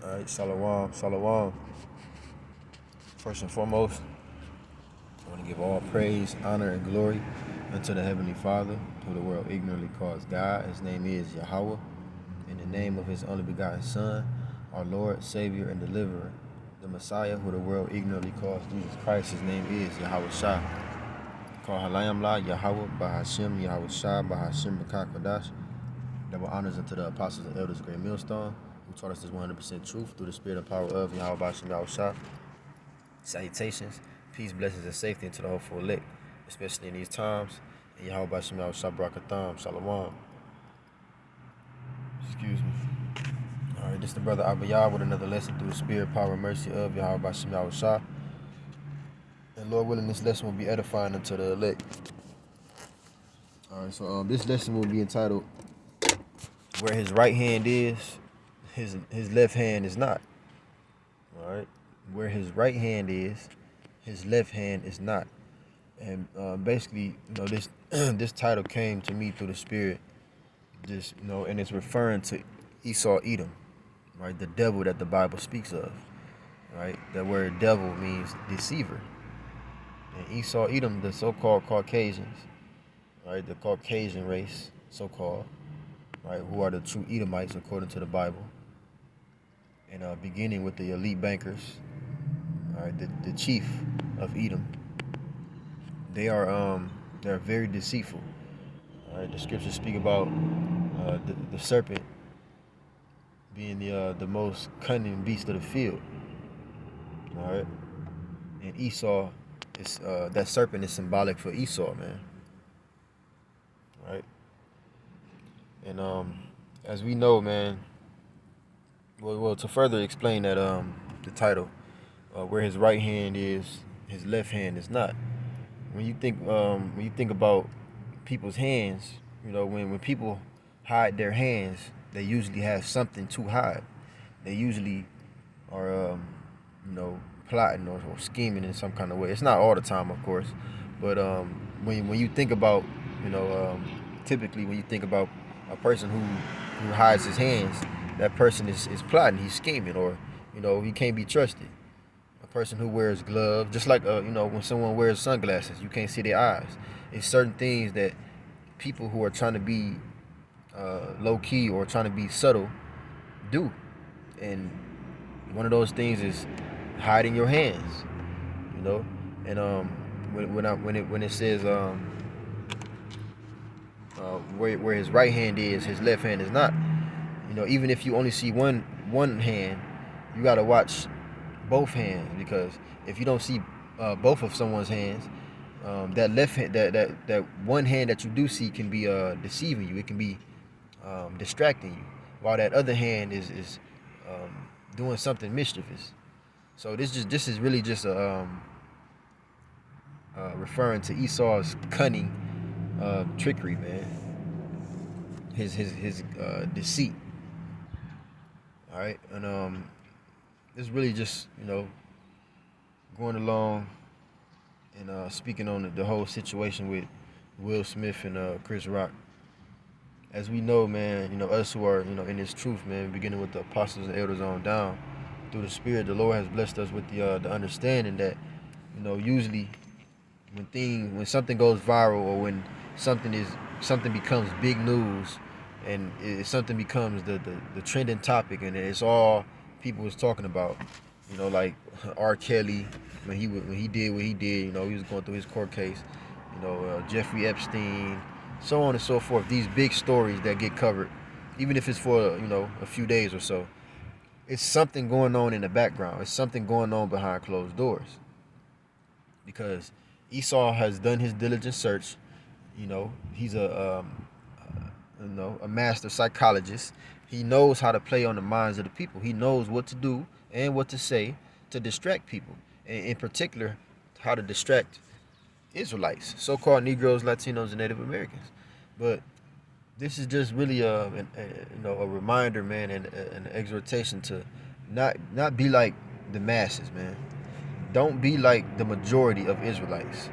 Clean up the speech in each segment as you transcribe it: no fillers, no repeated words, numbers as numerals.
All right, shalom, shalom. First and foremost, I want to give all praise, honor, and glory unto the Heavenly Father, who the world ignorantly calls God. His name is Yahweh. In the name of His only begotten Son, our Lord, Savior, and Deliverer, the Messiah, who the world ignorantly calls Jesus Christ. His name is Yahweh Shah. Call Halayam La, Yahweh, Bahashim, Yahweh Shah, Bahashim, Bakakadash. Double honors unto the apostles and elders of Great Millstone, who taught us this 100% truth through the spirit and power of Yahweh Bahashim, Yahweh Shah. Salutations, peace, blessings, and safety into the hopeful elect, especially in these times. And Yahweh Bahashim, Yahweh Shah, Barakatham, Shalom. Excuse me. All right, this is the brother Abayah with another lesson through the spirit, power, and mercy of Yahweh Bahashim, Yahweh Shah. And Lord willing, this lesson will be edifying unto the elect. All right, so this lesson will be entitled, Where His Right Hand Is, His Left Hand Is Not. All right, where His right hand is, His left hand is not. And basically, this this title came to me through the spirit, just and it's referring to Esau Edom, right? The devil that the Bible speaks of, right? That word devil means deceiver. And Esau Edom, the so-called Caucasians, right? The Caucasian race, so-called, right? Who are the true Edomites according to the Bible. And beginning with the elite bankers, all right, the chief of Edom. They're very deceitful. All right, the scriptures speak about the serpent being the most cunning beast of the field. All right, and Esau is that serpent is symbolic for Esau, man. Right, and as we know, man. Well, to further explain that the title, where his right hand is, his left hand is not. When you think about people's hands, when people hide their hands, they usually have something to hide. They usually are, plotting or scheming in some kind of way. It's not all the time, of course, but when you think about, typically when you think about a person who hides his hands, that person is plotting, he's scheming, or he can't be trusted. A person who wears gloves, just like when someone wears sunglasses, you can't see their eyes. It's certain things that people who are trying to be low key or trying to be subtle do, and one of those things is hiding your hands, and when it says where his right hand is, his left hand is not. Even if you only see one hand, you gotta watch both hands, because if you don't see both of someone's hands, that left hand, that one hand that you do see can be deceiving you. It can be distracting you, while that other hand is doing something mischievous. So this is really just referring to Esau's cunning trickery, man. His deceit. All right, and it's really just going along and speaking on the whole situation with Will Smith and Chris Rock. As we know, man, us who are in this truth, man, beginning with the apostles and elders on down, through the Spirit, the Lord has blessed us with the understanding that usually when something goes viral, or when something becomes big news, and something becomes the trending topic, and it's all people was talking about, like R. Kelly, when he did what he did, he was going through his court case, Jeffrey Epstein, so on and so forth. These big stories that get covered, even if it's for a few days or so, it's something going on in the background. It's something going on behind closed doors, because Esau has done his diligent search. He's a master psychologist. He knows how to play on the minds of the people. He knows what to do and what to say to distract people, and in particular, how to distract Israelites, so-called Negroes, Latinos, and Native Americans. But this is just really a reminder, man, and an exhortation to not be like the masses, man. Don't be like the majority of Israelites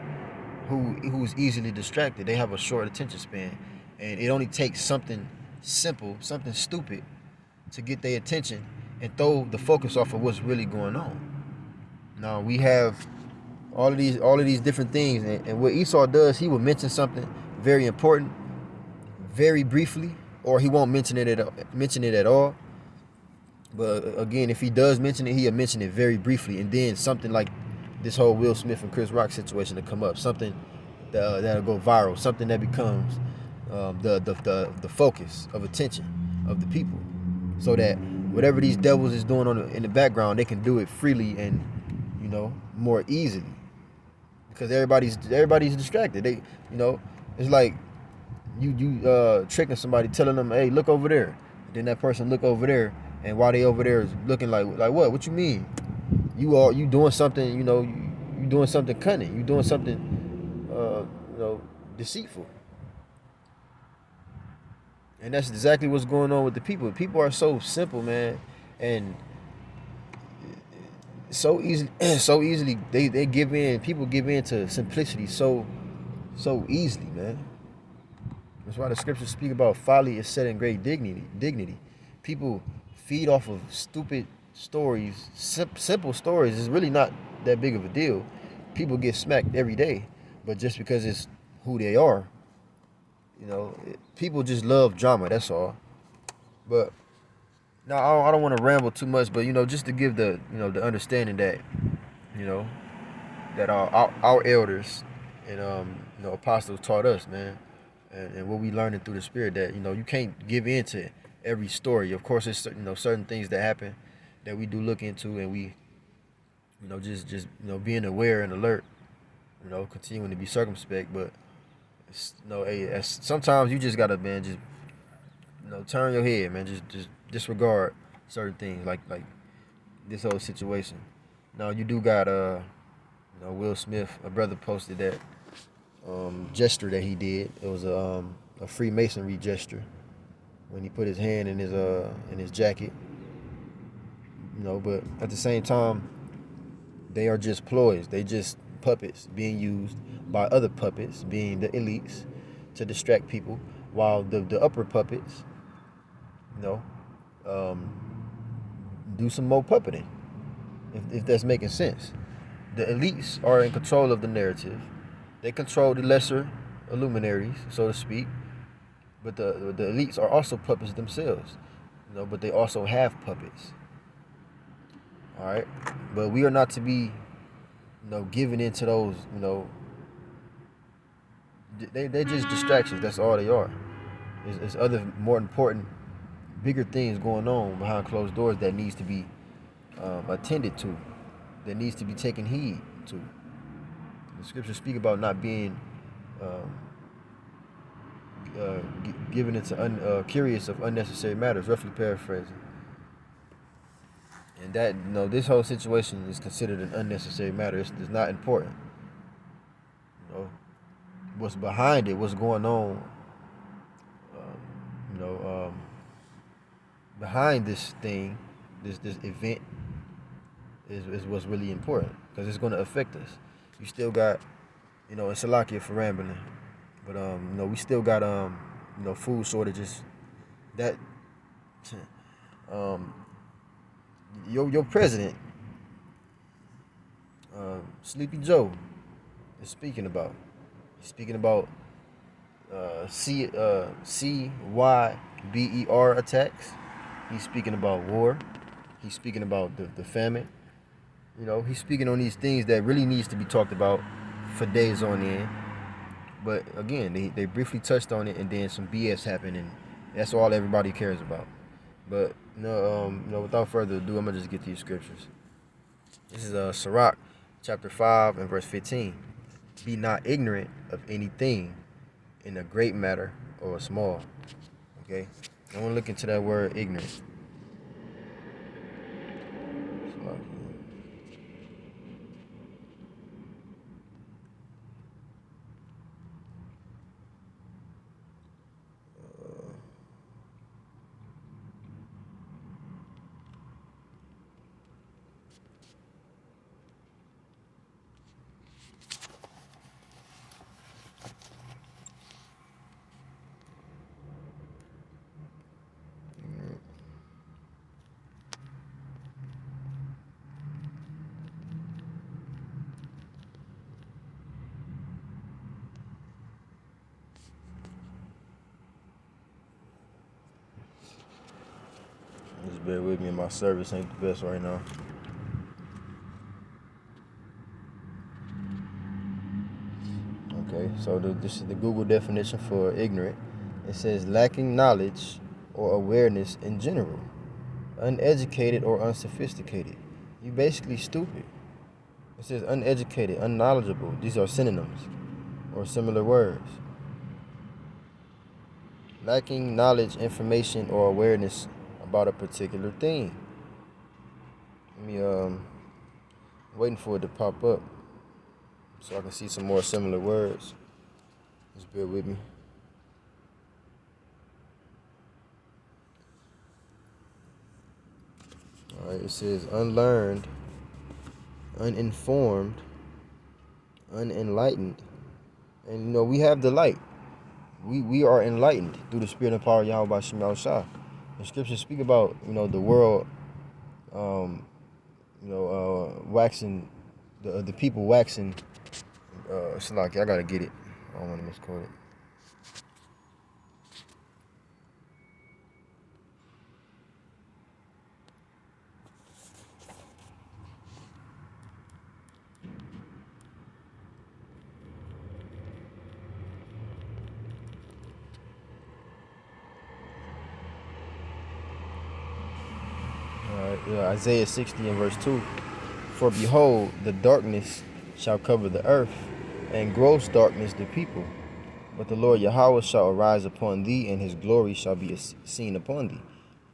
who's easily distracted. They have a short attention span, and it only takes something simple, something stupid to get their attention and throw the focus off of what's really going on. Now we have all of these different things, and what Esau does, he will mention something very important, very briefly, or he won't mention it at all. But again, if he does mention it, he'll mention it very briefly, and then something like this whole Will Smith and Chris Rock situation to come up, something that'll go viral, something that becomes the focus of attention of the people, so that whatever these devils is doing in the background, they can do it freely and more easily, because everybody's distracted. It's like you tricking somebody, telling them, hey, look over there. And then that person look over there, and while they over there is looking like what you mean? You doing something, you doing something cunning, you doing something deceitful. And that's exactly what's going on with the people. People are so simple, man, and so easily so easily they give in. People give in to simplicity so easily, man. That's why the scriptures speak about folly is set in great dignity. People feed off of stupid stories, simple stories. It's really not that big of a deal. People get smacked every day, but just because it's who they are, people just love drama. That's all. But now I don't want to ramble too much, but just to give the understanding that you know that our elders and apostles taught us, man, and what we learning through the Spirit, that you can't give in to every story. Of course, there's certain things that happen that we do look into, and we just being aware and alert, continuing to be circumspect. But sometimes you just gotta, man, just turn your head, man, just disregard certain things like this whole situation. Now you do got Will Smith, a brother posted that gesture that he did. It was a Freemasonry gesture when he put his hand in his jacket. But at the same time, they are just ploys. They just puppets being used by other puppets, being the elites, to distract people, while the upper puppets, um, do some more puppeting, if that's making sense. The elites are in control of the narrative. They control the lesser luminaries, so to speak. But the elites are also puppets themselves, but they also have puppets. All right, but we are not to be, giving into those. They're just distractions. That's all they are. There's other more important, bigger things going on behind closed doors that needs to be attended to, that needs to be taken heed to. The scriptures speak about not being given into curious of unnecessary matters, roughly paraphrasing. And that, this whole situation is considered an unnecessary matter. It's not important. What's behind it, what's going on, behind this thing, this event, is what's really important, because it's going to affect us. You still got, it's Salakia for rambling, but we still got food shortages. That your president, Sleepy Joe, is speaking about. He's speaking about CYBER attacks. He's speaking about war. He's speaking about the famine. He's speaking on these things that really needs to be talked about for days on end. But again, they briefly touched on it, and then some BS happened, and that's all everybody cares about. But without further ado, I'm gonna just get these scriptures. This is Sirach, chapter 5 and verse 15. Be not ignorant of anything, in a great matter or a small. Okay, I want to look into that word ignorant. bear with me. My service ain't the best right now. Okay, so this is the Google definition for ignorant. It says lacking knowledge or awareness in general, uneducated or unsophisticated. You basically stupid. It says uneducated, unknowledgeable. These are synonyms or similar words. Lacking knowledge, information, or awareness about a particular thing. Let me waiting for it to pop up so I can see some more similar words. Just bear with me. All right, it says unlearned, uninformed, unenlightened. And you know, we have the light. We are enlightened through the spirit and power of Yahweh Shem Yahushua. The scriptures speak about, you know, the world, waxing, the people waxing. Salaki, I gotta get it. I don't want to misquote it. Isaiah 60 and verse 2. For behold, the darkness shall cover the earth, and gross darkness the people. But the Lord Yahweh shall arise upon thee, and his glory shall be seen upon thee.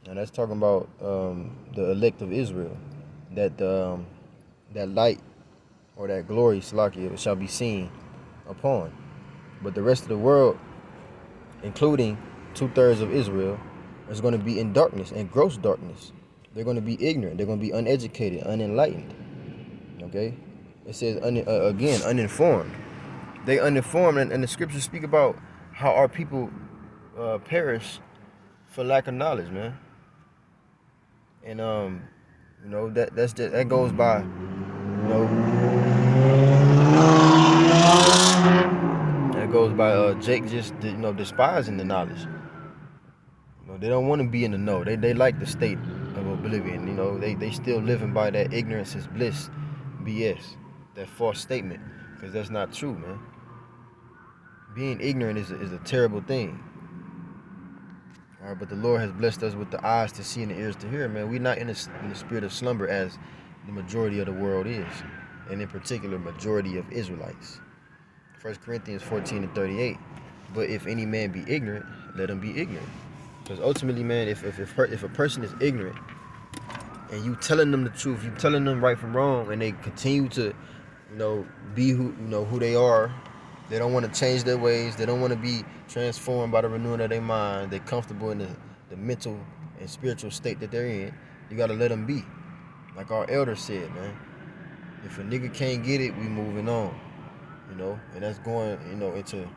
And that's talking about the elect of Israel. That that light or that glory, Salaki, shall be seen upon. But the rest of the world, including 2/3 of Israel, is going to be in darkness and gross darkness. They're going to be ignorant. They're going to be uneducated, unenlightened. Okay? It says, again, uninformed. They uninformed, and the scriptures speak about how our people perish for lack of knowledge, man. And you know, that goes by, you know, that goes by Jake just, you know, despising the knowledge. You know, they don't want to be in the know. They like the state of oblivion. You know, they still living by that ignorance is bliss BS, that false statement, because that's not true, man. Being ignorant is a terrible thing. All right, but the Lord has blessed us with the eyes to see and the ears to hear, man. We're not in the spirit of slumber as the majority of the world is, and in particular, majority of Israelites. 1 Corinthians 14 and 38. But if any man be ignorant, let him be ignorant. Because ultimately, man, if a person is ignorant and you telling them the truth, you telling them right from wrong, and they continue to, you know, be who they are. They don't want to change their ways. They don't want to be transformed by the renewing of their mind. They're comfortable in the mental and spiritual state that they're in. You got to let them be. Like our elder said, man. If a nigga can't get it, we moving on. You know, and that's going, you know, into, you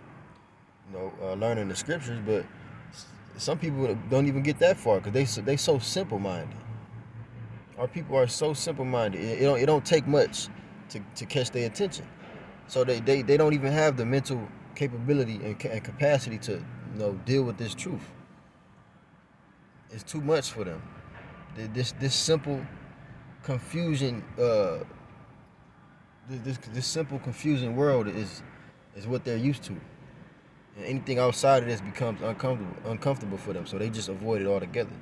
know, learning the scriptures. But some people don't even get that far because they so simple-minded. Our people are so simple-minded. It don't take much to catch their attention. So they don't even have the mental capability and capacity to, you know, deal with this truth. It's too much for them. This simple confusion, this simple confusing world is what they're used to. And anything outside of this becomes uncomfortable for them. So they just avoid it altogether.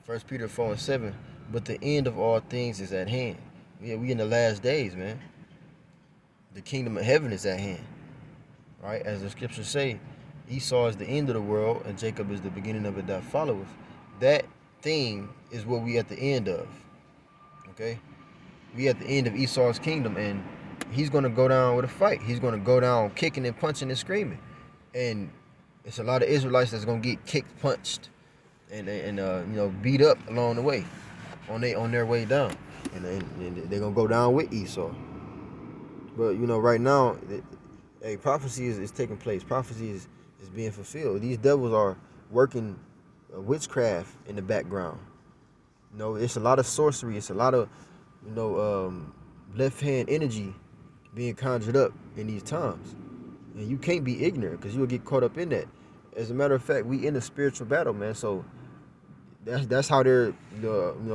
1 Peter 4 and 7. But the end of all things is at hand. Yeah, we in the last days, man. The kingdom of heaven is at hand, right? As the scriptures say, Esau is the end of the world, and Jacob is the beginning of it that followeth. That thing is what we at the end of, okay? We at the end of Esau's kingdom, and he's going to go down with a fight. He's going to go down kicking and punching and screaming. And it's a lot of Israelites that's going to get kicked, punched, and you know, beat up along the way, on their way down. And they're going to go down with Esau. But, you know, right now, prophecy is taking place. Prophecy is being fulfilled. These devils are working witchcraft in the background. You know, it's a lot of sorcery. It's a lot of, you know, left-hand energy being conjured up in these times. And you can't be ignorant because you'll get caught up in that. As a matter of fact, we in a spiritual battle, man. So That's how they're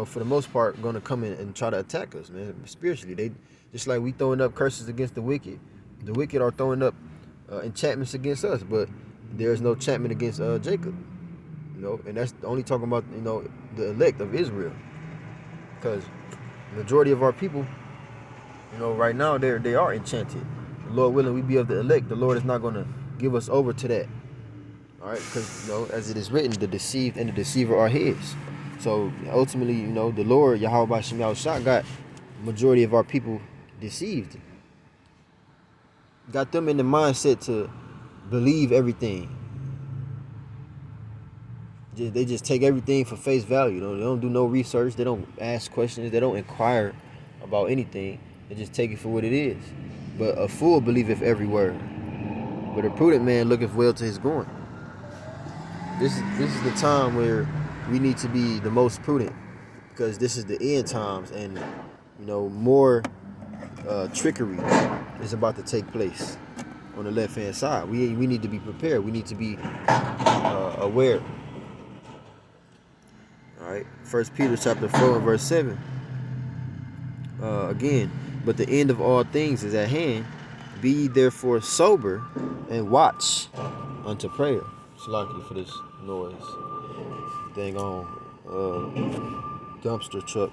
for the most part gonna come in and try to attack us, man. Spiritually, they just like we throwing up curses against the wicked. The wicked are throwing up enchantments against us, but there's no enchantment against Jacob. And that's only talking about the elect of Israel, because majority of our people, right now they are enchanted. Lord willing, we be of the elect. The Lord is not gonna give us over to that. All right, because as it is written, the deceived and the deceiver are His. So ultimately, the Lord Yahweh B'Shem Yahushua got majority of our people deceived. Got them in the mindset to believe everything. They just take everything for face value. They don't do no research. They don't ask questions. They don't inquire about anything. They just take it for what it is. But a fool believeth every word, but a prudent man looketh well to his going. This is the time where we need to be the most prudent, because this is the end times, and more trickery is about to take place on the left hand side. We need to be prepared. We need to be aware. All right, 1 Peter chapter 4 and verse 7. Again, but the end of all things is at hand. Be ye therefore sober and watch unto prayer. Slacky for this noise. Thing on dumpster truck.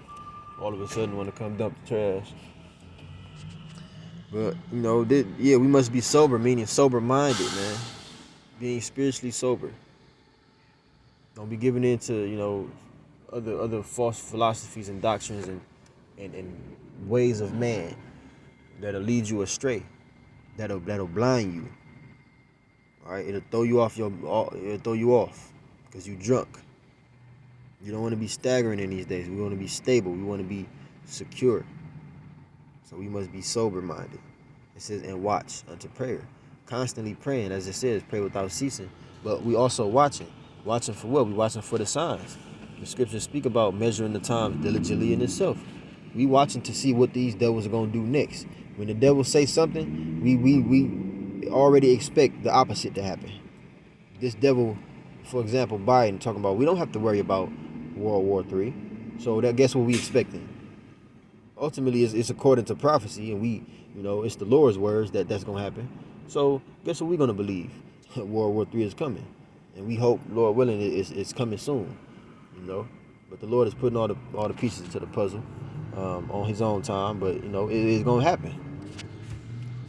All of a sudden want to come dump the trash. But we must be sober, meaning sober-minded, man. Being spiritually sober. Don't be giving in to other false philosophies and doctrines and ways of man that'll lead you astray, that'll blind you. All right, it'll throw you off because you're drunk. You don't want to be staggering in these days. We want to be stable. We want to be secure. So we must be sober-minded. It says, and watch unto prayer. Constantly praying, as it says, pray without ceasing. But we also watching. Watching for what? We watching for the signs. The scriptures speak about measuring the times diligently in itself. We watching to see what these devils are going to do next. When the devil say something, we already expect the opposite to happen. This devil, for example, Biden, talking about we don't have to worry about World War III. So guess what we expecting? Ultimately, it's according to prophecy, and it's the Lord's words that's going to happen. So guess what we're going to believe? World War III is coming. And we hope, Lord willing, it's coming soon. But the Lord is putting all the pieces into the puzzle on His own time. But it is going to happen.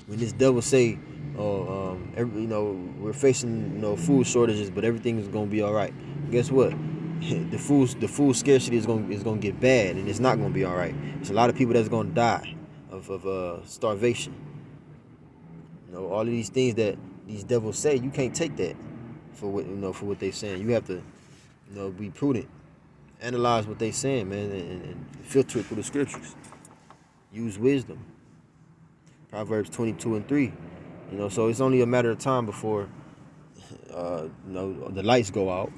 When this devil say, we're facing food shortages, but everything is going to be all right. Guess what? The food scarcity is going to get bad, and it's not going to be all right. There's a lot of people that's going to die of starvation. All of these things that these devils say, you can't take that for what they're saying. You have to be prudent, analyze what they're saying, man, and filter it through the scriptures. Use wisdom. Proverbs 22 and 3. So it's only a matter of time before the lights go out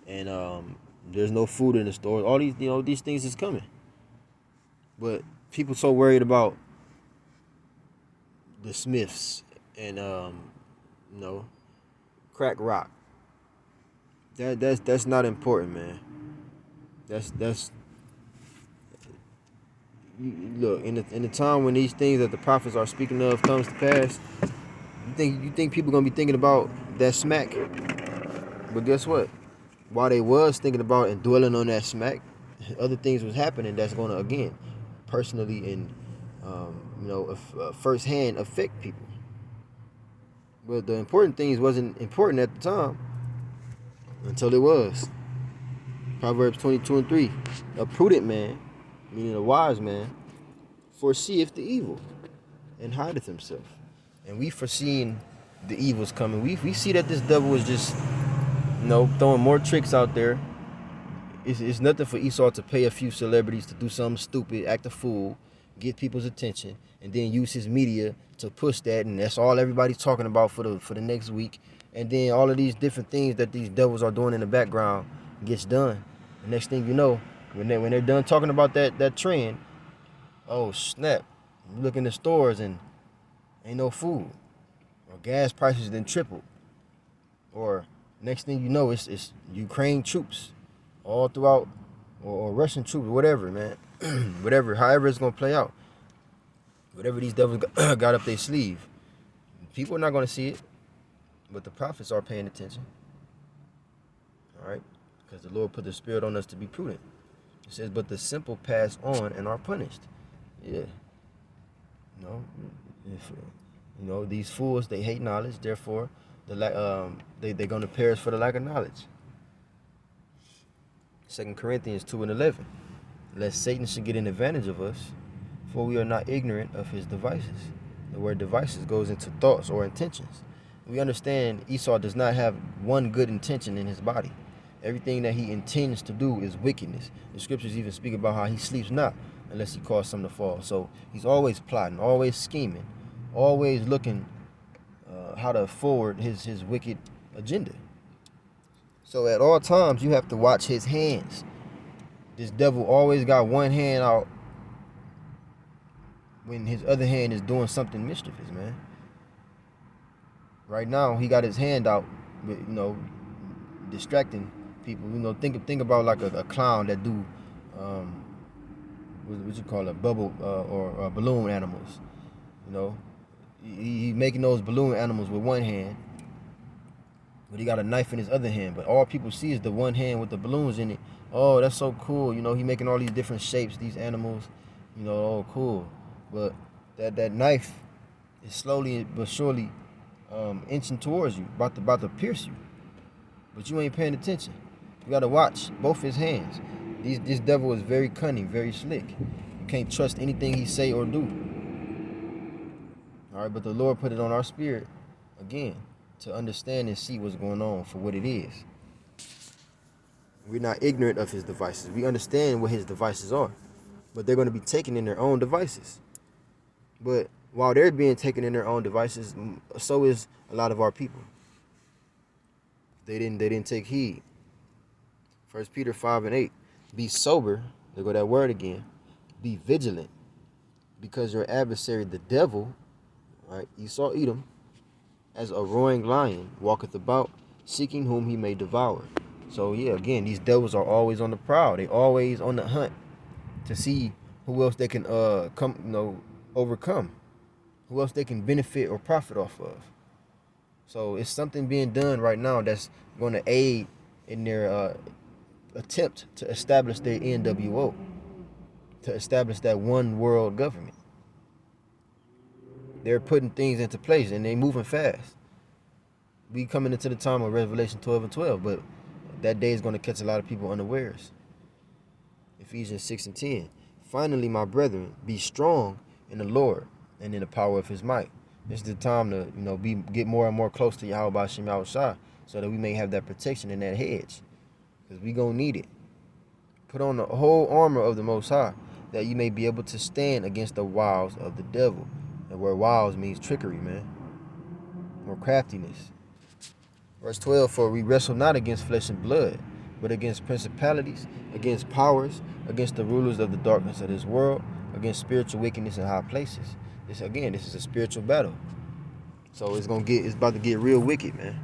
and there's no food in the stores. All these things is coming. But people so worried about the Smiths and crack rock. That's not important, man. That's look, in the time when these things that the prophets are speaking of comes to pass, you think people gonna be thinking about that smack? But guess what? While they was thinking about and dwelling on that smack, other things was happening that's gonna again, personally and firsthand affect people. But the important things wasn't important at the time until it was. Proverbs 22 and 3. A prudent man, meaning a wise man, foreseeth the evil and hideth himself. And we foreseeing the evils coming. We see that this devil is just throwing more tricks out there. It's nothing for Esau to pay a few celebrities to do something stupid, act a fool, get people's attention, and then use his media to push that, and that's all everybody's talking about for the next week. And then all of these different things that these devils are doing in the background gets done. The next thing you know, when they're done talking about that trend, oh snap! You look in the stores and ain't no food, or gas prices then tripled, or next thing you know, it's Ukraine troops all throughout, or Russian troops, whatever, man. Whatever, however it's gonna play out. Whatever these devils got up their sleeve. People are not gonna see it, but the prophets are paying attention. All right? Because the Lord put the Spirit on us to be prudent. It says, but the simple pass on and are punished. Yeah. These fools, they hate knowledge, therefore they're going to perish for the lack of knowledge. 2 Corinthians 2:11. Lest Satan should get an advantage of us, for we are not ignorant of his devices. The word devices goes into thoughts or intentions. We understand Esau does not have one good intention in his body. Everything that he intends to do is wickedness. The scriptures even speak about how he sleeps not unless he causes some to fall. So he's always plotting, always scheming, always looking how to forward his wicked agenda. So at all times, you have to watch his hands. This devil always got one hand out when his other hand is doing something mischievous, man. Right now, he got his hand out, distracting people. Think about like a clown that do what you call it, bubble or balloon animals. He making those balloon animals with one hand, but he got a knife in his other hand. But all people see is the one hand with the balloons in it. Oh, that's so cool. He making all these different shapes, these animals. Oh, cool. But that knife is slowly but surely inching towards you, about to pierce you. But you ain't paying attention. You gotta watch both his hands. This devil is very cunning, very slick. You can't trust anything he say or do. All right, but the Lord put it on our spirit again to understand and see what's going on for what it is. We're not ignorant of his devices. We understand what his devices are, but they're going to be taken in their own devices. But while they're being taken in their own devices, so is a lot of our people. They didn't take heed. 1 Peter 5:8. Be sober. There go that word again. Be vigilant, because your adversary, the devil, right, Esau Edom, as a roaring lion, walketh about, seeking whom he may devour. So yeah, again, these devils are always on the prowl. They always on the hunt to see who else they can overcome, who else they can benefit or profit off of. So it's something being done right now that's going to aid in their attempt to establish their NWO, to establish that one world government. They're putting things into place and they moving fast. We coming into the time of Revelation 12:12, but that day is going to catch a lot of people unawares. Ephesians 6:10. Finally, my brethren, be strong in the Lord and in the power of his might. This is the time to get more and more close to Yahweh B'Shem Yahushua, so that we may have that protection and that hedge, because we gonna need it. Put on the whole armor of the Most High, that you may be able to stand against the wiles of the devil. And where wiles means trickery, man, or craftiness. Verse 12, for we wrestle not against flesh and blood, but against principalities, against powers, against the rulers of the darkness of this world, against spiritual wickedness in high places. This is a spiritual battle. So it's about to get real wicked, man.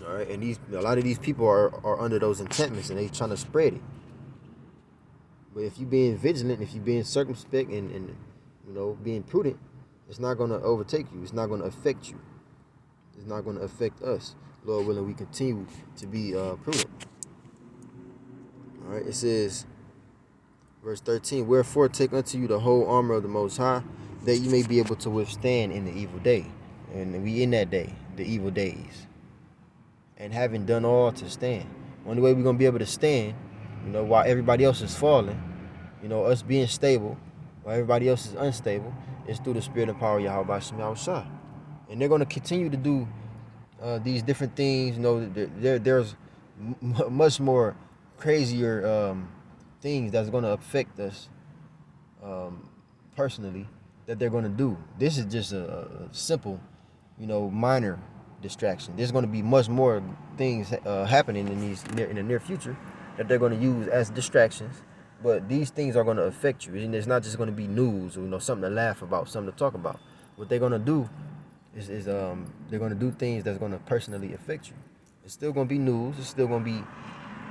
All right, and a lot of these people are under those enchantments, and they trying to spread it. But if you being vigilant, if you being circumspect and being prudent, it's not going to overtake you. It's not going to affect you. It's not going to affect us. Lord willing, we continue to be prudent. All right, it says, verse 13, wherefore take unto you the whole armor of the Most High, that you may be able to withstand in the evil day. And we in that day, the evil days. And having done all to stand. Only way we're going to be able to stand, while everybody else is falling, us being stable, while everybody else is unstable, is through the spirit and power of Yahweh B'Shem Yahushua. And they're going to continue to do these different things. There's much more crazier things that's going to affect us personally that they're going to do. This is just a simple, minor distraction. There's going to be much more things happening in the near future that they're going to use as distractions. But these things are going to affect you, and it's not just going to be news or something to laugh about, something to talk about. What they're going to do is they're going to do things that's going to personally affect you. It's still going to be news. It's still going to be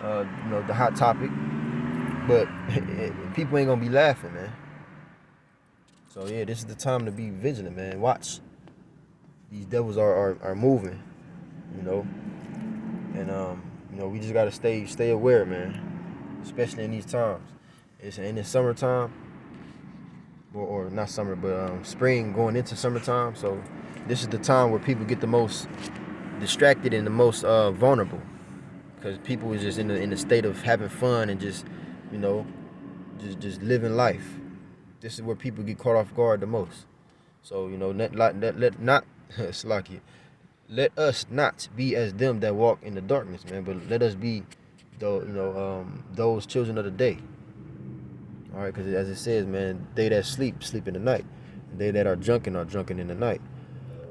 the hot topic. But people ain't gonna be laughing, man. So yeah, this is the time to be vigilant, man. Watch. These devils are moving, you know. And we just gotta stay aware, man. Especially in these times. It's in the summertime. Or not summer, but spring going into summertime. So this is the time where people get the most distracted and the most vulnerable, because people is just in the state of having fun and just, you know, just living life. This is where people get caught off guard the most. So let not Slacky, let us not be as them that walk in the darkness, man. But let us be, those children of the day. All right, because as it says, man, they that sleep in the night. They that are drunken in the night.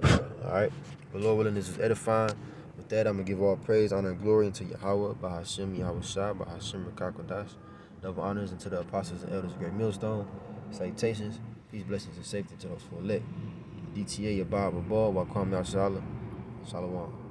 All right. But Lord willing, this is edifying. With that, I'm going to give all praise, honor, and glory unto Yahweh, Bahashim, Yahweh Shah, Bahashim, Rakakwadash. Double honors unto the apostles and elders of Great Millstone. Salutations, peace, blessings, and safety to those who elect. DTA, Yabab, Abal, Wakwam, Yashala, Shalom.